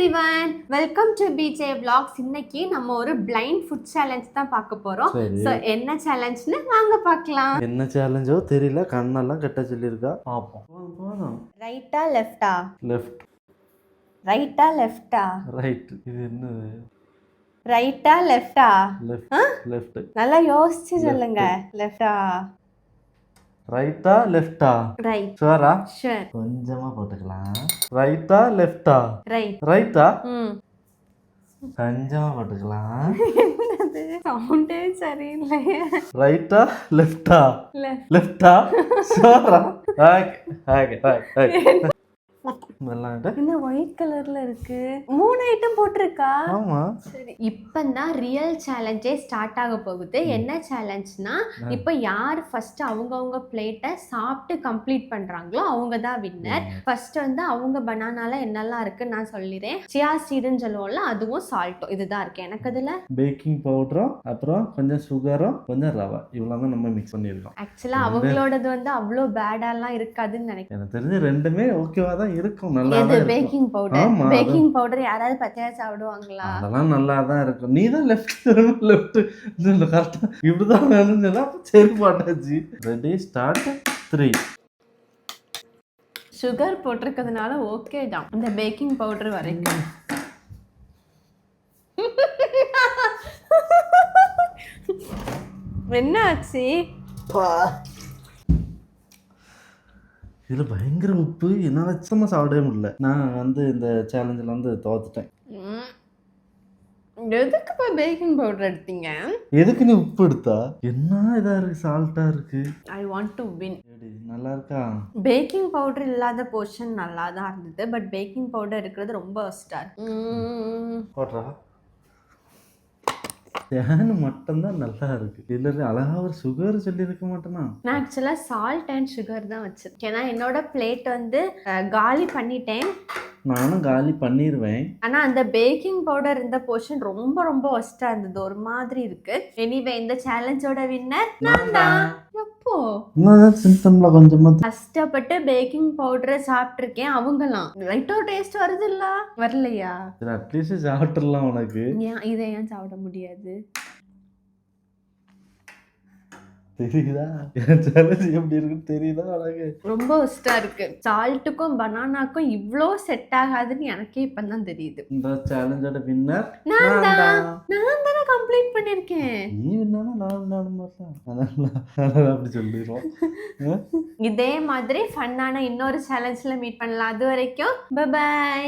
Everyone, welcome to PJ vlogs. இன்னைக்கு நம்ம ஒரு பிளைண்ட் ஃபுட் சேலஞ்ச் தான் பார்க்க போறோம். சோ என்ன சேலஞ்ச்னு வாங்க பார்க்கலாம். என்ன சேலஞ்சோ தெரியல, கண்ணெல்லாம் கட்ட சொல்லியிருக்கா, பாப்போம். போதும். ரைட்டா லெஃப்டா? லெஃப்ட். ரைட்டா லெஃப்டா? ரைட். இது என்னது? ரைட்டா லெஃப்டா? லெஃப்ட். லெஃப்ட். நல்லா யோசிச்சு சொல்லுங்க. லெஃப்டா? ரைட்டா லெஃப்டா? ரைட். ஷூரா? ஷூர். கொஞ்சமா போட்டுக்கலாம். ரைட்டா லெஃப்டா? ரைட். ரைட்டா? கொஞ்சமா போட்டுக்கலாம். என்னது சவுண்டே சரியில்லை. ரைட்டா லெஃப்டா? லெஃப்ட். லெஃப்டா? ஷூரா? Okay okay okay. என்ன ஒயிட் கலர்ல இருக்கு? 3 ஐட்டம் போட்டிருக்கா? ஆமா. சரி, இப்பதான் ரியல் சேலஞ்சே ஸ்டார்ட் ஆக போகுது. என்ன சேலஞ்ச்னா, இப்போ யார் ஃபர்ஸ்ட் அவங்க பிளேட்டை சாப்பிட்டு கம்ப்ளீட் பண்றாங்களோ அவங்க தான் வின்னர். ஃபர்ஸ்ட் வந்து அவங்க பனானால என்னெல்லாம் இருக்குன்னு நான் சொல்லிடுறேன். சியா சீடுன்னு சொல்லுவோம்ல, அதுவும் சால்ட்டும் இதுதான் இருக்கு. எனக்கு அதுல பேக்கிங் பவுடரும் அப்புறம் கொஞ்சம் சுகரும் கொஞ்சம் ரவை இவ்வளவு தான் நம்ம மிக்ஸ் பண்ணிருக்கோம். ஆக்சுவலா அவங்களோடது வந்து அவ்வளோ பேடாலாம் இருக்காதுன்னு நினைக்கிறேன். எனக்கு தெரிஞ்சு ரெண்டுமே ஓகேவா தான் இருக்கும். நல்லா எது? Baking powder. பேக்கிங் பவுடர் யாராவது பச்சையா சாப்பிடுவாங்களா? அதெல்லாம் நல்லா தான் இருக்கும். நீ தான் லெஃப்ட் கரெக்டா இப்படிதான் வேணும்னா சரி பாட்டாச்சு. Ready start 3. சுகர் போட்டிருக்கிறதுனால ஓகே தான். இந்த பேக்கிங் பவுடர் வரைக்கும் என்ன ஆச்சு? இதுல பயங்கர உப்பு, என்னால சும்மா சாப்பிடவே முடியல. நான் வந்து இந்த சேலஞ்சில் வந்து தோத்துட்டேன். எதுக்கு இப்போ பேக்கிங் பவுடர் எடுத்தீங்க? எதுக்கு நீ உப்பு எடுத்தா? என்ன இதா இருக்கு, சால்ட்டா இருக்கு. I want to win. நல்லா இருக்கா? பேக்கிங் பவுடர் இல்லாத போர்ஷன் நல்லா தான் இருந்தது, பட் பேக்கிங் பவுடர் இருக்கிறது ரொம்ப ஒஸ்டா இருக்கு. போடுறா. தேன் மட்டும்தான் நல்லா இருக்கு. இதுல அழகா ஒரு சுகர் சொல்லி இருக்க மாட்டேனா? நான் ஆக்சுவலா சால்ட் அண்ட் சுகர் தான் வச்சிருக்கேன். ஏன்னா என்னோட பிளேட் வந்து காலி பண்ணிட்டேன். நானும் காலி பண்ணிடுவேன். ஆனா அந்த பேக்கிங் பவுடர் இந்த போர்ஷன் ரொம்ப ரொம்ப ஒஸ்டா இருந்தது, ஒரு மாதிரி இருக்கு. எனிவே இந்த சேலஞ்சோட வின்னர் நான் தான். எப்போ சிம்டம்ல கொஞ்சமா கஷ்டப்பட்டு பேக்கிங் பவுடரை சாப்பிட்டுருக்கேன். அவங்கலாம் லைட்டோ டேஸ்ட் வருது இல்ல? வரலையா? அட்லீஸ்ட் சாப்பிட்டுடலாம். உனக்கு இதை ஏன் சாப்பிட முடியாது? தெரியுதா என் சேலஞ்ச் எப்படி இருக்குன்னு? தெரியுதா உனக்கு? ரொம்ப ஒஸ்டா இருக்கு. சால்ட்டுக்கும் பனானாக்கும் இவ்ளோ செட் ஆகாதுன்னு எனக்கே இப்பதான் தெரியுது. இந்த சேலஞ்சோட வின்னர் நான் தானே கம்ப்ளீட் பண்ணிருக்கேன். நீ வின்னானா நான் அதனால அப்படி சொல்லிடுவோம். இதே மாதிரி ஃபன்னான இன்னொரு சேலஞ்ச்ல மீட் பண்ணலாம். அது வரைக்கும் பை.